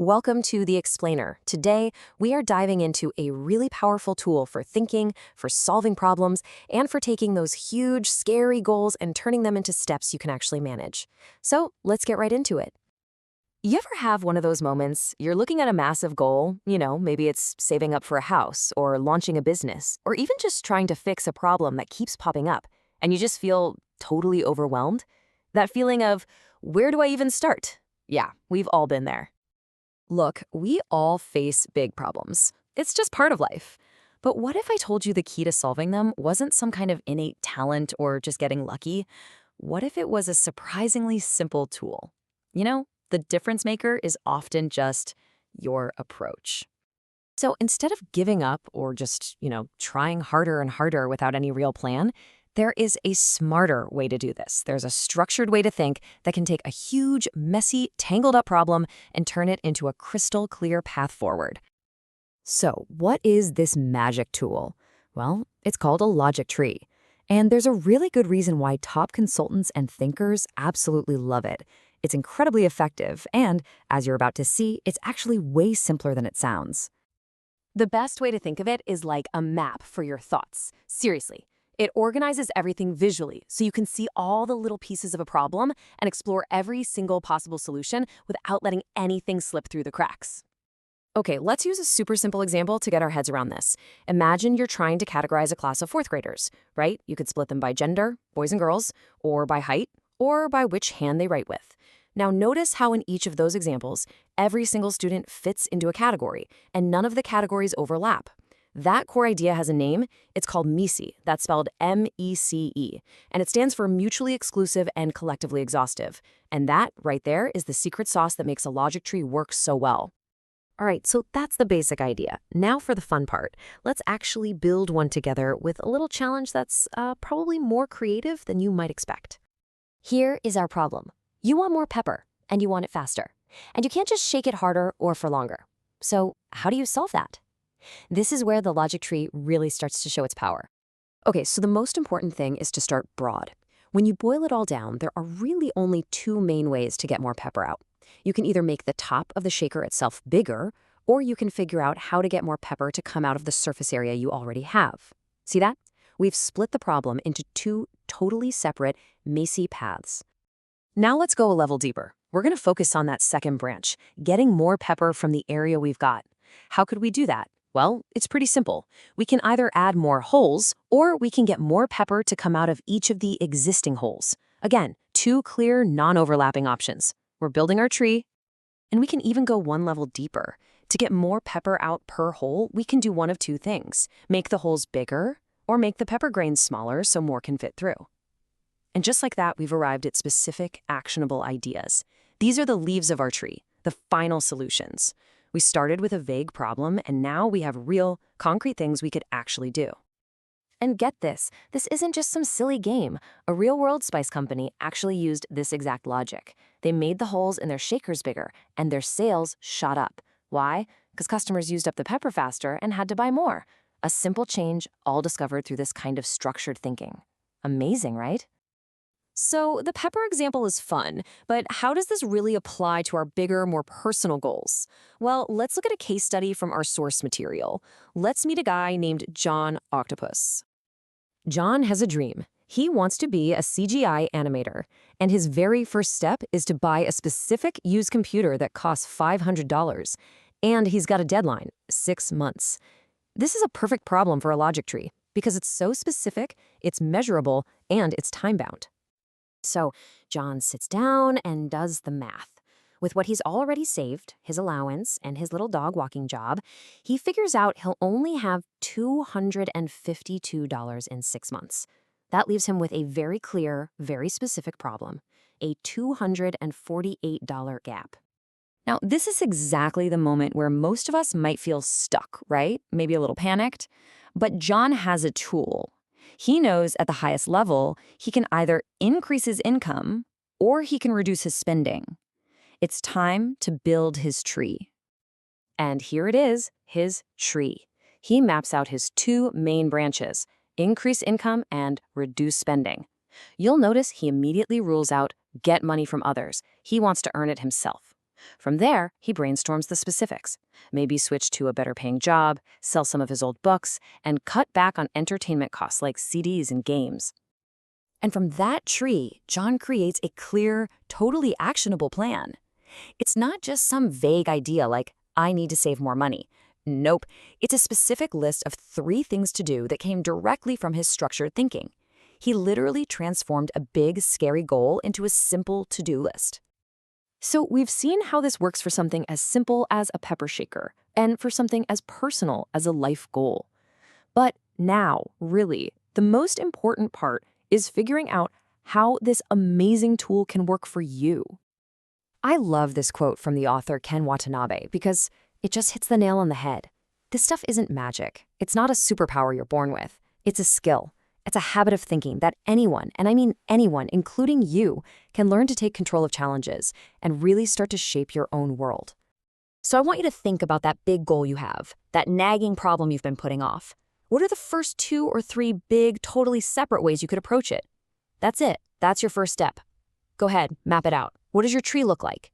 Welcome to The Explainer. Today, we are diving into a really powerful tool for thinking, for solving problems, and for taking those huge, scary goals and turning them into steps you can actually manage. So let's get right into it. You ever have one of those moments, you're looking at a massive goal, maybe it's saving up for a house, or launching a business, or even just trying to fix a problem that keeps popping up, and you just feel totally overwhelmed? That feeling of, where do I even start? Yeah, we've all been there. Look, we all face big problems. It's just part of life. But what if I told you the key to solving them wasn't some kind of innate talent or just getting lucky? What if it was a surprisingly simple tool? The difference maker is often just your approach. So instead of giving up or just, trying harder and harder without any real plan, there is a smarter way to do this. There's a structured way to think that can take a huge, messy, tangled up problem and turn it into a crystal clear path forward. So what is this magic tool? Well, it's called a logic tree. And there's a really good reason why top consultants and thinkers absolutely love it. It's incredibly effective, and as you're about to see, it's actually way simpler than it sounds. The best way to think of it is like a map for your thoughts. Seriously. It organizes everything visually, so you can see all the little pieces of a problem and explore every single possible solution without letting anything slip through the cracks. Okay, let's use a super simple example to get our heads around this. Imagine you're trying to categorize a class of fourth graders, right? You could split them by gender, boys and girls, or by height, or by which hand they write with. Now notice how in each of those examples, every single student fits into a category, and none of the categories overlap. That core idea has a name. It's called MECE. That's spelled M-E-C-E. And it stands for mutually exclusive and collectively exhaustive. And that, right there, is the secret sauce that makes a logic tree work so well. All right, so that's the basic idea. Now for the fun part. Let's actually build one together with a little challenge that's probably more creative than you might expect. Here is our problem. You want more pepper, and you want it faster. And you can't just shake it harder or for longer. So how do you solve that? This is where the logic tree really starts to show its power. Okay, so the most important thing is to start broad. When you boil it all down, there are really only two main ways to get more pepper out. You can either make the top of the shaker itself bigger, or you can figure out how to get more pepper to come out of the surface area you already have. See that? We've split the problem into two totally separate, messy paths. Now let's go a level deeper. We're going to focus on that second branch, getting more pepper from the area we've got. How could we do that? Well, it's pretty simple. We can either add more holes, or we can get more pepper to come out of each of the existing holes. Again, two clear, non-overlapping options. We're building our tree, and we can even go one level deeper. To get more pepper out per hole, we can do one of two things. Make the holes bigger, or make the pepper grains smaller so more can fit through. And just like that, we've arrived at specific, actionable ideas. These are the leaves of our tree, the final solutions. We started with a vague problem, and now we have real, concrete things we could actually do. And get this isn't just some silly game. A real-world spice company actually used this exact logic. They made the holes in their shakers bigger, and their sales shot up. Why? Because customers used up the pepper faster and had to buy more. A simple change, all discovered through this kind of structured thinking. Amazing, right? So the pepper example is fun, but how does this really apply to our bigger, more personal goals? Well, let's look at a case study from our source material. Let's meet a guy named John Octopus. John has a dream. He wants to be a CGI animator, and his very first step is to buy a specific used computer that costs $500. And he's got a deadline, 6 months. This is a perfect problem for a logic tree because it's so specific, it's measurable, and it's time-bound. So John sits down and does the math. With what he's already saved, his allowance, and his little dog walking job, he figures out he'll only have $252 in 6 months. That leaves him with a very clear, very specific problem, a $248 gap. Now, this is exactly the moment where most of us might feel stuck, right? Maybe a little panicked. But John has a tool. He knows at the highest level, he can either increase his income or he can reduce his spending. It's time to build his tree. And here it is, his tree. He maps out his two main branches, increase income and reduce spending. You'll notice he immediately rules out get money from others. He wants to earn it himself. From there, he brainstorms the specifics. Maybe switch to a better paying job, sell some of his old books, and cut back on entertainment costs like CDs and games. And from that tree, John creates a clear, totally actionable plan. It's not just some vague idea like, I need to save more money. Nope, it's a specific list of 3 things to do that came directly from his structured thinking. He literally transformed a big, scary goal into a simple to-do list. So we've seen how this works for something as simple as a pepper shaker, and for something as personal as a life goal. But now, really, the most important part is figuring out how this amazing tool can work for you. I love this quote from the author Ken Watanabe because it just hits the nail on the head. This stuff isn't magic. It's not a superpower you're born with. It's a skill. It's a habit of thinking that anyone, and I mean anyone, including you, can learn to take control of challenges and really start to shape your own world. So I want you to think about that big goal you have, that nagging problem you've been putting off. What are the first 2 or 3 big, totally separate ways you could approach it? That's it. That's your first step. Go ahead, map it out. What does your tree look like?